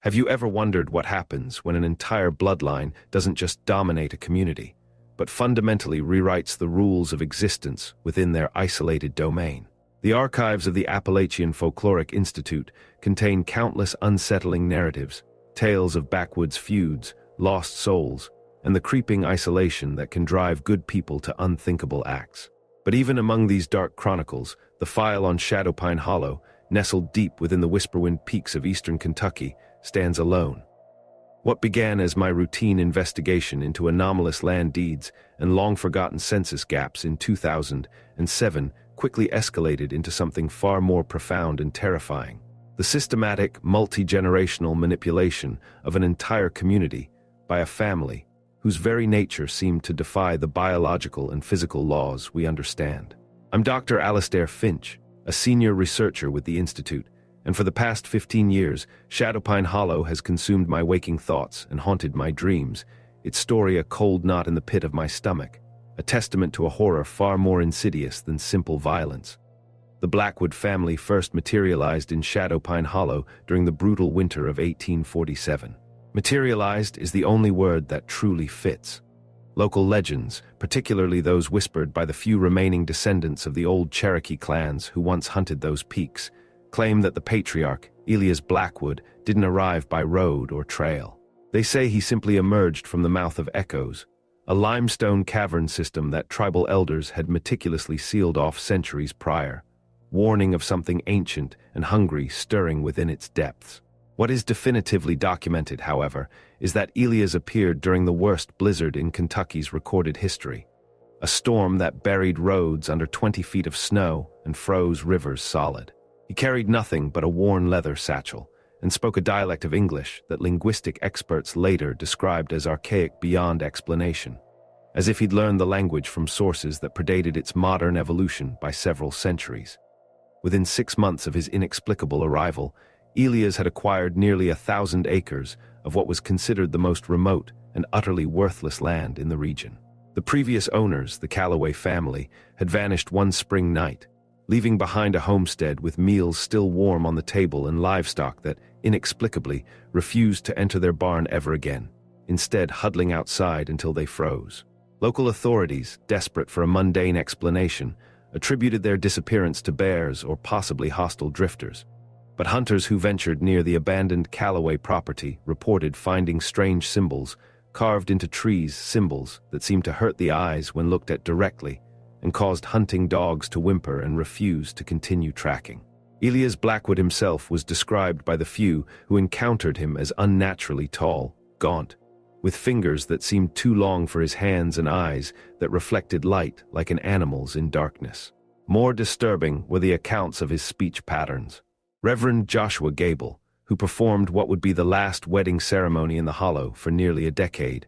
Have you ever wondered what happens when an entire bloodline doesn't just dominate a community, but fundamentally rewrites the rules of existence within their isolated domain? The archives of the Appalachian Folkloric Institute contain countless unsettling narratives, tales of backwoods feuds, lost souls, and the creeping isolation that can drive good people to unthinkable acts. But even among these dark chronicles, the file on Shadowpine Hollow, nestled deep within the Whisperwind Peaks of eastern Kentucky, stands alone. What began as my routine investigation into anomalous land deeds and long-forgotten census gaps in 2007 quickly escalated into something far more profound and terrifying: the systematic, multi-generational manipulation of an entire community by a family whose very nature seemed to defy the biological and physical laws we understand. I'm Dr. Alastair Finch, a senior researcher with the Institute, and for the past 15 years, Shadowpine Hollow has consumed my waking thoughts and haunted my dreams, its story a cold knot in the pit of my stomach, a testament to a horror far more insidious than simple violence. The Blackwood family first materialized in Shadowpine Hollow during the brutal winter of 1847. Materialized is the only word that truly fits. Local legends, particularly those whispered by the few remaining descendants of the old Cherokee clans who once hunted those peaks, claim that the patriarch, Elias Blackwood, didn't arrive by road or trail. They say he simply emerged from the mouth of Echoes, a limestone cavern system that tribal elders had meticulously sealed off centuries prior, warning of something ancient and hungry stirring within its depths. What is definitively documented, however, is that Elias appeared during the worst blizzard in Kentucky's recorded history, a storm that buried roads under 20 feet of snow and froze rivers solid. He carried nothing but a worn leather satchel and spoke a dialect of English that linguistic experts later described as archaic beyond explanation, as if he'd learned the language from sources that predated its modern evolution by several centuries. Within 6 months of his inexplicable arrival, Elias had acquired nearly 1,000 acres of what was considered the most remote and utterly worthless land in the region. The previous owners, the Calloway family, had vanished one spring night, leaving behind a homestead with meals still warm on the table and livestock that, inexplicably, refused to enter their barn ever again, instead huddling outside until they froze. Local authorities, desperate for a mundane explanation, attributed their disappearance to bears or possibly hostile drifters. But hunters who ventured near the abandoned Calloway property reported finding strange symbols carved into trees, symbols that seemed to hurt the eyes when looked at directly and caused hunting dogs to whimper and refuse to continue tracking. Elias Blackwood himself was described by the few who encountered him as unnaturally tall, gaunt, with fingers that seemed too long for his hands and eyes that reflected light like an animal's in darkness. More disturbing were the accounts of his speech patterns. Reverend Joshua Gable, who performed what would be the last wedding ceremony in the Hollow for nearly a decade,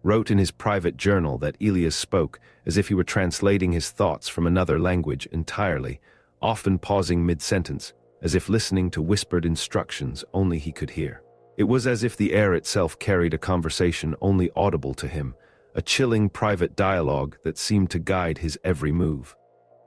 wrote in his private journal that Elias spoke as if he were translating his thoughts from another language entirely, often pausing mid-sentence, as if listening to whispered instructions only he could hear. It was as if the air itself carried a conversation only audible to him, a chilling private dialogue that seemed to guide his every move.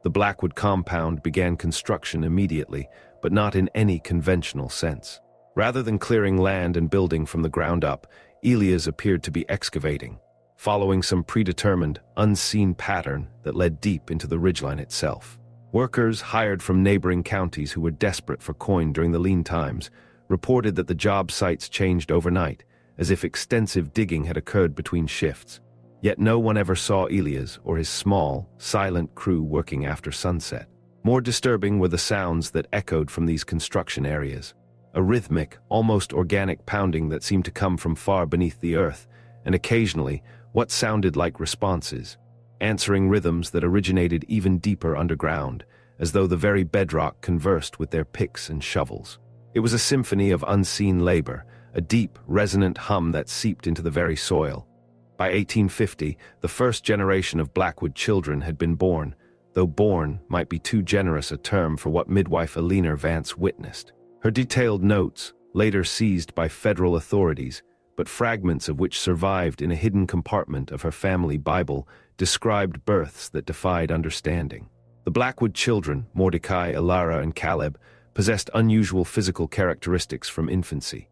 The Blackwood compound began construction immediately, but not in any conventional sense. Rather than clearing land and building from the ground up, Elias appeared to be excavating, following some predetermined, unseen pattern that led deep into the ridgeline itself. Workers hired from neighboring counties who were desperate for coin during the lean times reported that the job sites changed overnight, as if extensive digging had occurred between shifts. Yet no one ever saw Elias or his small, silent crew working after sunset. More disturbing were the sounds that echoed from these construction areas. A rhythmic, almost organic pounding that seemed to come from far beneath the earth, and occasionally, what sounded like responses, answering rhythms that originated even deeper underground, as though the very bedrock conversed with their picks and shovels. It was a symphony of unseen labor, a deep, resonant hum that seeped into the very soil. By 1850, the first generation of Blackwood children had been born, though born might be too generous a term for what midwife Eleanor Vance witnessed. Her detailed notes, later seized by federal authorities, but fragments of which survived in a hidden compartment of her family Bible, described births that defied understanding. The Blackwood children, Mordecai, Elara, and Caleb, possessed unusual physical characteristics from infancy.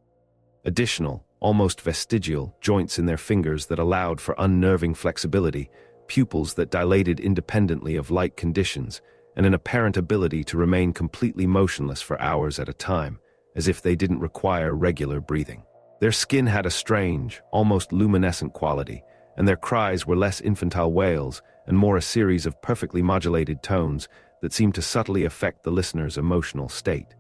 Additional, almost vestigial, joints in their fingers that allowed for unnerving flexibility, pupils that dilated independently of light conditions, and an apparent ability to remain completely motionless for hours at a time, as if they didn't require regular breathing. Their skin had a strange, almost luminescent quality, and their cries were less infantile wails and more a series of perfectly modulated tones that seemed to subtly affect the listener's emotional state.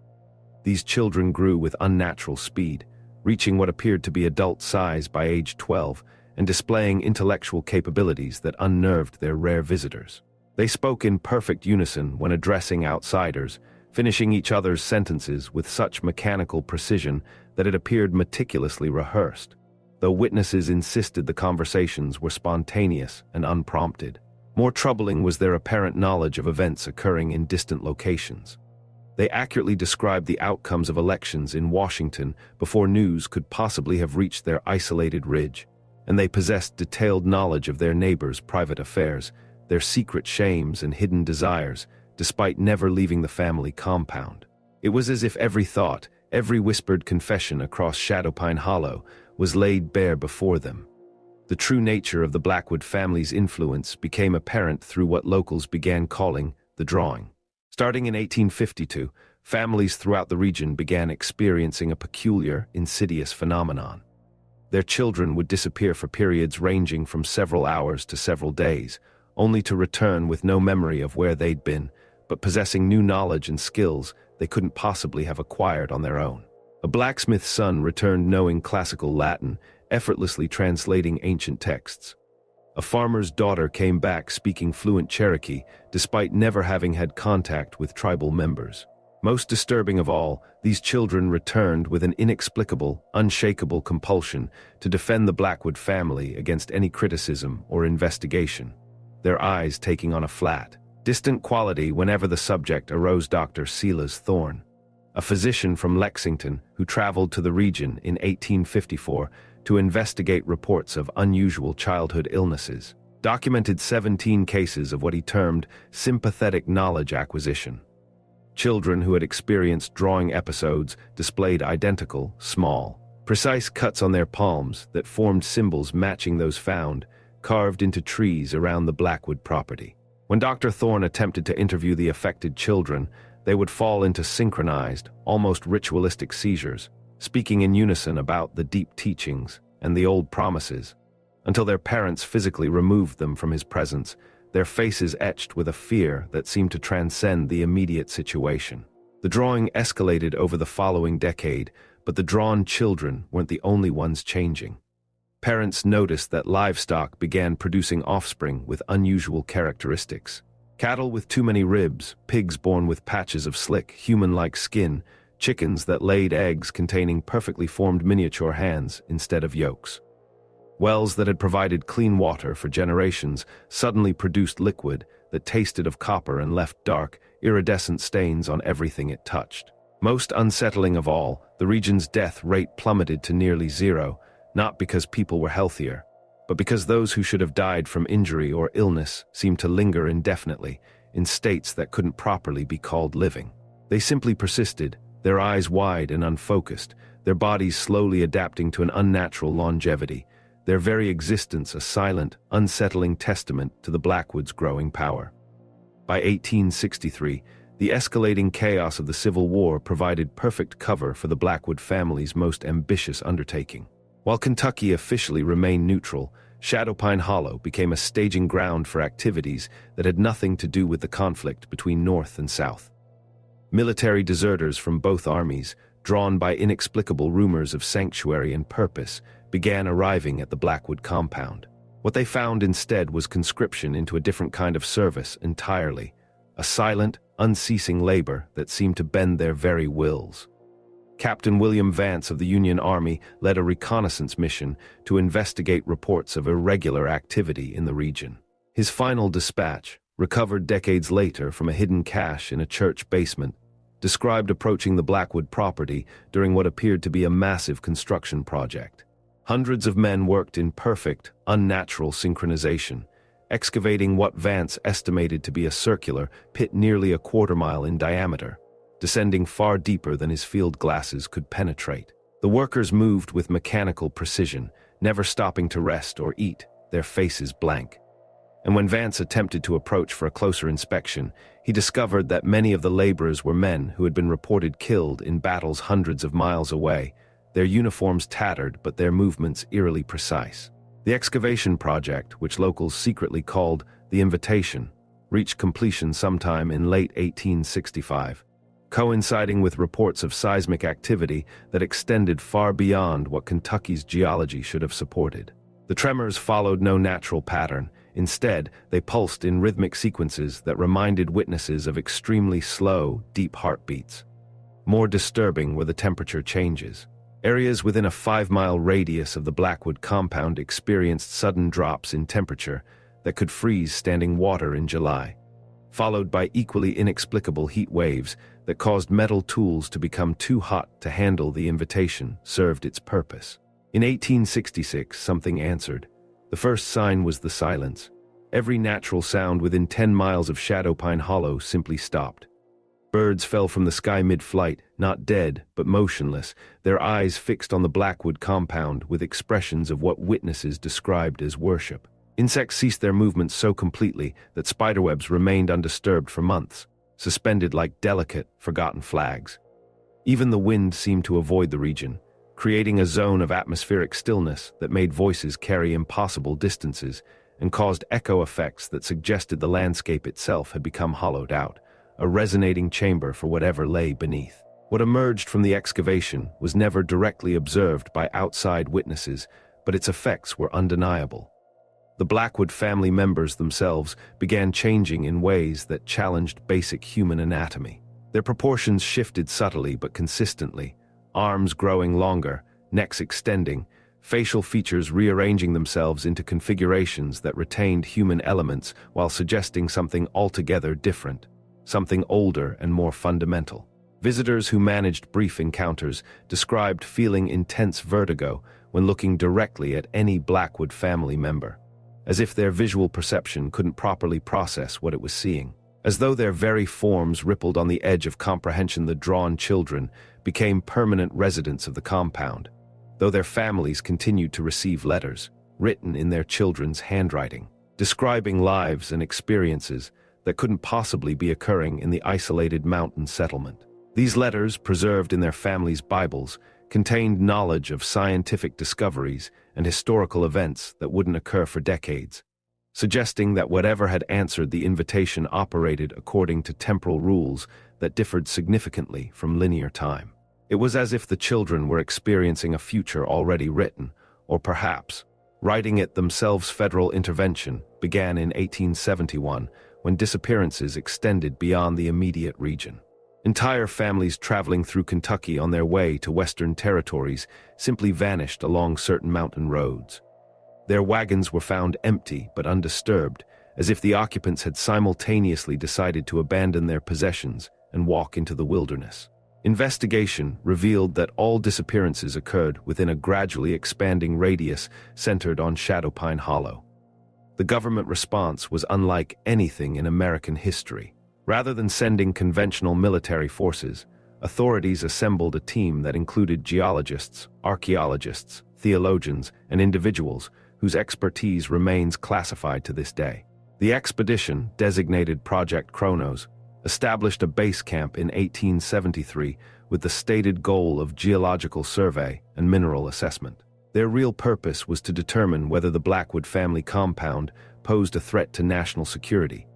These children grew with unnatural speed, reaching what appeared to be adult size by age 12 and displaying intellectual capabilities that unnerved their rare visitors. They spoke in perfect unison when addressing outsiders, finishing each other's sentences with such mechanical precision that it appeared meticulously rehearsed, though witnesses insisted the conversations were spontaneous and unprompted. More troubling was their apparent knowledge of events occurring in distant locations. They accurately described the outcomes of elections in Washington before news could possibly have reached their isolated ridge, and they possessed detailed knowledge of their neighbors' private affairs, their secret shames and hidden desires, despite never leaving the family compound. It was as if every thought, every whispered confession across Shadowpine Hollow was laid bare before them. The true nature of the Blackwood family's influence became apparent through what locals began calling the drawing. Starting in 1852, families throughout the region began experiencing a peculiar, insidious phenomenon. Their children would disappear for periods ranging from several hours to several days, only to return with no memory of where they'd been, but possessing new knowledge and skills they couldn't possibly have acquired on their own. A blacksmith's son returned knowing classical Latin, effortlessly translating ancient texts. A farmer's daughter came back speaking fluent Cherokee, despite never having had contact with tribal members. Most disturbing of all, these children returned with an inexplicable, unshakable compulsion to defend the Blackwood family against any criticism or investigation, their eyes taking on a flat, distant quality whenever the subject arose. Dr. Silas Thorne, a physician from Lexington who traveled to the region in 1854 to investigate reports of unusual childhood illnesses, documented 17 cases of what he termed sympathetic knowledge acquisition. Children who had experienced drawing episodes displayed identical, small, precise cuts on their palms that formed symbols matching those found, carved into trees around the Blackwood property. When Dr. Thorne attempted to interview the affected children, they would fall into synchronized, almost ritualistic seizures, speaking in unison about the deep teachings and the old promises, until their parents physically removed them from his presence, their faces etched with a fear that seemed to transcend the immediate situation. The drawing escalated over the following decade, but the drawn children weren't the only ones changing. Parents noticed that livestock began producing offspring with unusual characteristics. Cattle with too many ribs, pigs born with patches of slick, human-like skin, chickens that laid eggs containing perfectly formed miniature hands instead of yolks. Wells that had provided clean water for generations suddenly produced liquid that tasted of copper and left dark, iridescent stains on everything it touched. Most unsettling of all, the region's death rate plummeted to nearly zero, not because people were healthier, but because those who should have died from injury or illness seemed to linger indefinitely, in states that couldn't properly be called living. They simply persisted, their eyes wide and unfocused, their bodies slowly adapting to an unnatural longevity, their very existence a silent, unsettling testament to the Blackwood's growing power. By 1863, the escalating chaos of the Civil War provided perfect cover for the Blackwood family's most ambitious undertaking. While Kentucky officially remained neutral, Shadowpine Hollow became a staging ground for activities that had nothing to do with the conflict between North and South. Military deserters from both armies, drawn by inexplicable rumors of sanctuary and purpose, began arriving at the Blackwood compound. What they found instead was conscription into a different kind of service entirely, a silent, unceasing labor that seemed to bend their very wills. Captain William Vance of the Union Army led a reconnaissance mission to investigate reports of irregular activity in the region. His final dispatch, recovered decades later from a hidden cache in a church basement, described approaching the Blackwood property during what appeared to be a massive construction project. Hundreds of men worked in perfect, unnatural synchronization, excavating what Vance estimated to be a circular pit nearly a quarter-mile in diameter, descending far deeper than his field glasses could penetrate. The workers moved with mechanical precision, never stopping to rest or eat, their faces blank. And when Vance attempted to approach for a closer inspection, he discovered that many of the laborers were men who had been reported killed in battles hundreds of miles away, their uniforms tattered but their movements eerily precise. The excavation project, which locals secretly called the Invitation, reached completion sometime in late 1865, coinciding with reports of seismic activity that extended far beyond what Kentucky's geology should have supported. The tremors followed no natural pattern. Instead, they pulsed in rhythmic sequences that reminded witnesses of extremely slow, deep heartbeats. More disturbing were the temperature changes. Areas within a 5-mile radius of the Blackwood compound experienced sudden drops in temperature that could freeze standing water in July, followed by equally inexplicable heat waves that caused metal tools to become too hot to handle. The Invitation served its purpose. In 1866, something answered. The first sign was the silence. Every natural sound within 10 miles of Shadowpine Hollow simply stopped. Birds fell from the sky mid-flight, not dead, but motionless, their eyes fixed on the Blackwood compound with expressions of what witnesses described as worship. Insects ceased their movements so completely that spiderwebs remained undisturbed for months, suspended like delicate, forgotten flags. Even the wind seemed to avoid the region, creating a zone of atmospheric stillness that made voices carry impossible distances and caused echo effects that suggested the landscape itself had become hollowed out, a resonating chamber for whatever lay beneath. What emerged from the excavation was never directly observed by outside witnesses, but its effects were undeniable. The Blackwood family members themselves began changing in ways that challenged basic human anatomy. Their proportions shifted subtly but consistently, arms growing longer, necks extending, facial features rearranging themselves into configurations that retained human elements while suggesting something altogether different, something older and more fundamental. Visitors who managed brief encounters described feeling intense vertigo when looking directly at any Blackwood family member, as if their visual perception couldn't properly process what it was seeing. As though their very forms rippled on the edge of comprehension, the drawn children became permanent residents of the compound, though their families continued to receive letters, written in their children's handwriting, describing lives and experiences that couldn't possibly be occurring in the isolated mountain settlement. These letters, preserved in their families' Bibles, contained knowledge of scientific discoveries and historical events that wouldn't occur for decades, suggesting that whatever had answered the invitation operated according to temporal rules that differed significantly from linear time. It was as if the children were experiencing a future already written, or perhaps writing it themselves. Federal intervention began in 1871 when disappearances extended beyond the immediate region. Entire families traveling through Kentucky on their way to Western territories simply vanished along certain mountain roads. Their wagons were found empty but undisturbed, as if the occupants had simultaneously decided to abandon their possessions and walk into the wilderness. Investigation revealed that all disappearances occurred within a gradually expanding radius centered on Shadowpine Hollow. The government response was unlike anything in American history. Rather than sending conventional military forces, authorities assembled a team that included geologists, archaeologists, theologians, and individuals whose expertise remains classified to this day. The expedition, designated Project Kronos, established a base camp in 1873 with the stated goal of geological survey and mineral assessment. Their real purpose was to determine whether the Blackwood family compound posed a threat to national security,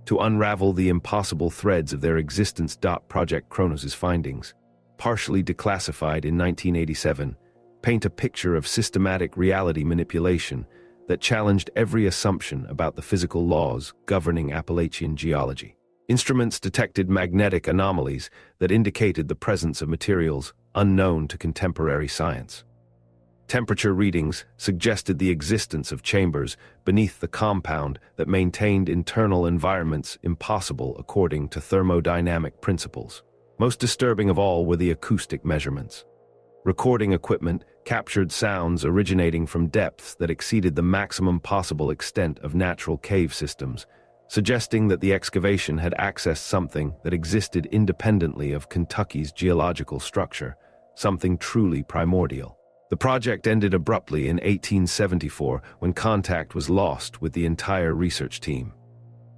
to unravel the impossible threads of their existence. Project Kronos' findings, partially declassified in 1987, paint a picture of systematic reality manipulation that challenged every assumption about the physical laws governing Appalachian geology. Instruments detected magnetic anomalies that indicated the presence of materials unknown to contemporary science. Temperature readings suggested the existence of chambers beneath the compound that maintained internal environments impossible according to thermodynamic principles. Most disturbing of all were the acoustic measurements. Recording equipment captured sounds originating from depths that exceeded the maximum possible extent of natural cave systems, suggesting that the excavation had accessed something that existed independently of Kentucky's geological structure. something truly primordial. The project ended abruptly in 1874 when contact was lost with the entire research team.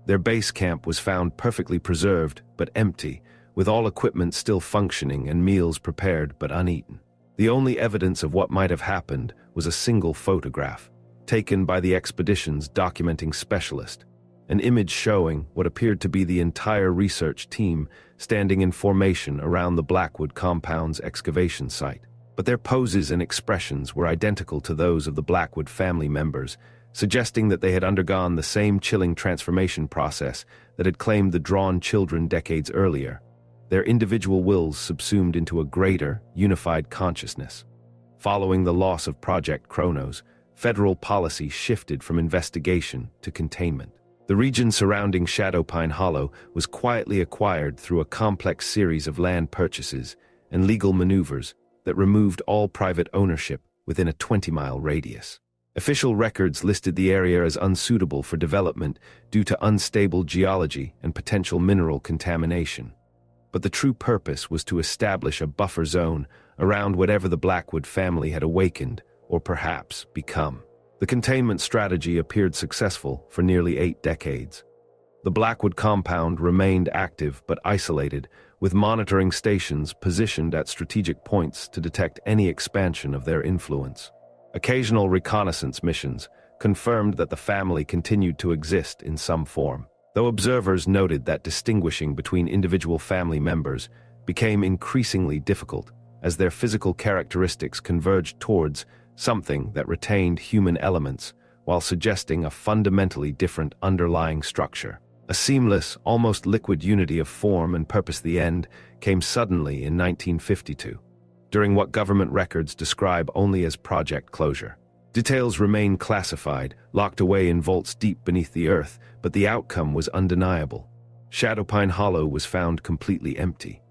Their base camp was found perfectly preserved but empty, with all equipment still functioning and meals prepared but uneaten. The only evidence of what might have happened was a single photograph, taken by the expedition's documenting specialist, an image showing what appeared to be the entire research team standing in formation around the Blackwood compound's excavation site. But their poses and expressions were identical to those of the Blackwood family members, suggesting that they had undergone the same chilling transformation process that had claimed the drawn children decades earlier, their individual wills subsumed into a greater, unified consciousness. Following the loss of Project Kronos, federal policy shifted from investigation to containment. The region surrounding Shadowpine Hollow was quietly acquired through a complex series of land purchases and legal maneuvers that removed all private ownership within a 20-mile radius. Official records listed the area as unsuitable for development due to unstable geology and potential mineral contamination. But the true purpose was to establish a buffer zone around whatever the Blackwood family had awakened or perhaps become. The containment strategy appeared successful for nearly 8 decades. The Blackwood compound remained active but isolated, with monitoring stations positioned at strategic points to detect any expansion of their influence. Occasional reconnaissance missions confirmed that the family continued to exist in some form, though observers noted that distinguishing between individual family members became increasingly difficult as their physical characteristics converged towards something that retained human elements while suggesting a fundamentally different underlying structure. A seamless, almost liquid unity of form and purpose. The end came suddenly in 1952, during what government records describe only as project closure. Details remain classified, locked away in vaults deep beneath the earth, but the outcome was undeniable. Shadowpine Hollow was found completely empty.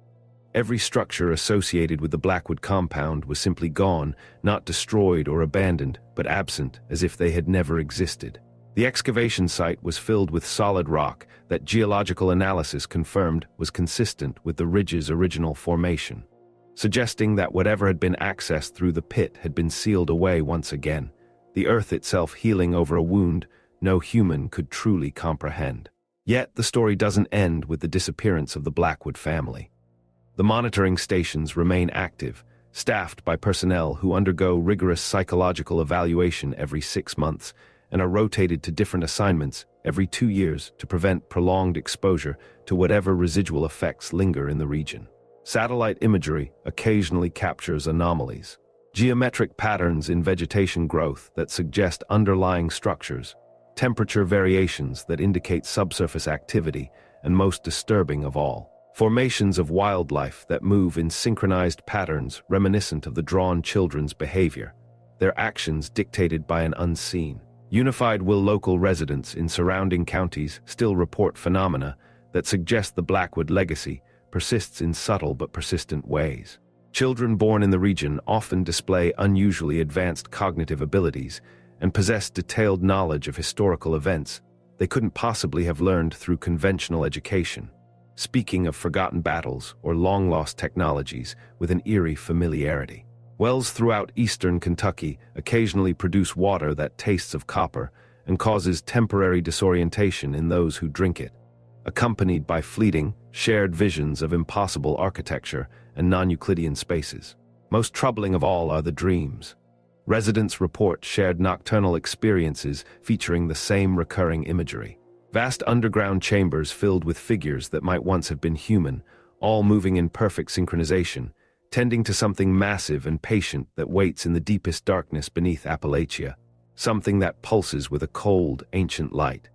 Every structure associated with the Blackwood compound was simply gone, not destroyed or abandoned, but absent, as if they had never existed. The excavation site was filled with solid rock that geological analysis confirmed was consistent with the ridge's original formation, suggesting that whatever had been accessed through the pit had been sealed away once again, the earth itself healing over a wound no human could truly comprehend. Yet the story doesn't end with the disappearance of the Blackwood family. The monitoring stations remain active, staffed by personnel who undergo rigorous psychological evaluation every 6 months and are rotated to different assignments every 2 years to prevent prolonged exposure to whatever residual effects linger in the region. Satellite imagery occasionally captures anomalies, geometric patterns in vegetation growth that suggest underlying structures, temperature variations that indicate subsurface activity, and most disturbing of all, formations of wildlife that move in synchronized patterns reminiscent of the drawn children's behavior, their actions dictated by an unseen. Unified will local residents in surrounding counties still report phenomena that suggest the Blackwood legacy persists in subtle but persistent ways. Children born in the region often display unusually advanced cognitive abilities and possess detailed knowledge of historical events they couldn't possibly have learned through conventional education, speaking of forgotten battles or long-lost technologies with an eerie familiarity. Wells throughout eastern Kentucky occasionally produce water that tastes of copper and causes temporary disorientation in those who drink it, accompanied by fleeting, shared visions of impossible architecture and non-Euclidean spaces. Most troubling of all are the dreams. Residents report shared nocturnal experiences featuring the same recurring imagery. Vast underground chambers filled with figures that might once have been human, all moving in perfect synchronization, tending to something massive and patient that waits in the deepest darkness beneath Appalachia, something that pulses with a cold, ancient light.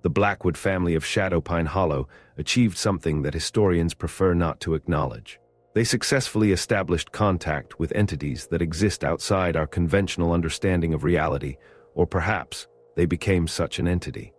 The Blackwood family of Shadowpine Hollow achieved something that historians prefer not to acknowledge. They successfully established contact with entities that exist outside our conventional understanding of reality, or perhaps they became such an entity.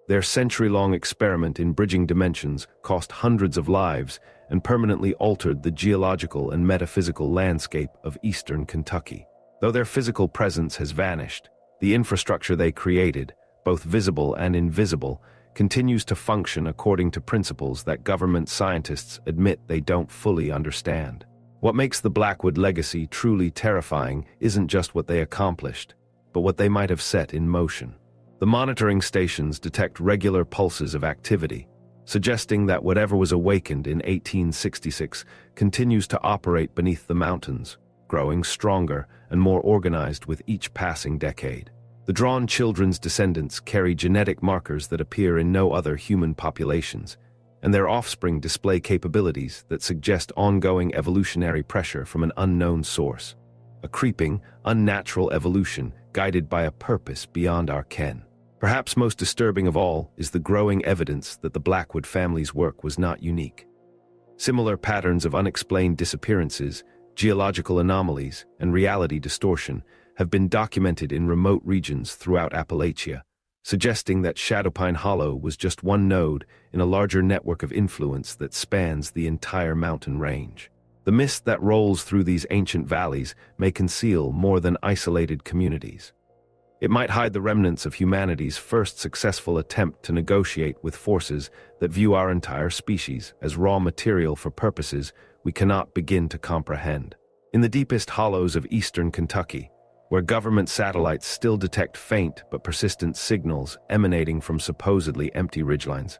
Their century-long experiment in bridging dimensions cost hundreds of lives and permanently altered the geological and metaphysical landscape of eastern Kentucky. Though their physical presence has vanished, the infrastructure they created, both visible and invisible, continues to function according to principles that government scientists admit they don't fully understand. What makes the Blackwood legacy truly terrifying isn't just what they accomplished, but what they might have set in motion. The monitoring stations detect regular pulses of activity, suggesting that whatever was awakened in 1866 continues to operate beneath the mountains, growing stronger and more organized with each passing decade. The drawn children's descendants carry genetic markers that appear in no other human populations, and their offspring display capabilities that suggest ongoing evolutionary pressure from an unknown source. A creeping, unnatural evolution guided by a purpose beyond our ken. Perhaps most disturbing of all is the growing evidence that the Blackwood family's work was not unique. Similar patterns of unexplained disappearances, geological anomalies, and reality distortion have been documented in remote regions throughout Appalachia, suggesting that Shadowpine Hollow was just one node in a larger network of influence that spans the entire mountain range. The mist that rolls through these ancient valleys may conceal more than isolated communities. It might hide the remnants of humanity's first successful attempt to negotiate with forces that view our entire species as raw material for purposes we cannot begin to comprehend. In the deepest hollows of eastern Kentucky, where government satellites still detect faint but persistent signals emanating from supposedly empty ridgelines,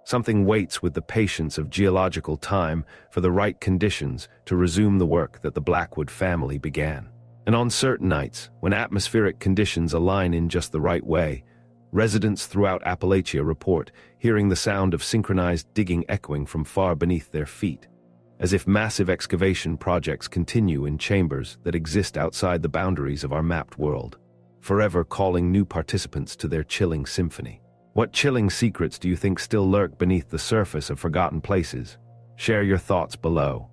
something waits with the patience of geological time for the right conditions to resume the work that the Blackwood family began. And on certain nights, when atmospheric conditions align in just the right way, residents throughout Appalachia report hearing the sound of synchronized digging echoing from far beneath their feet, as if massive excavation projects continue in chambers that exist outside the boundaries of our mapped world, forever calling new participants to their chilling symphony. What chilling secrets do you think still lurk beneath the surface of forgotten places? Share your thoughts below.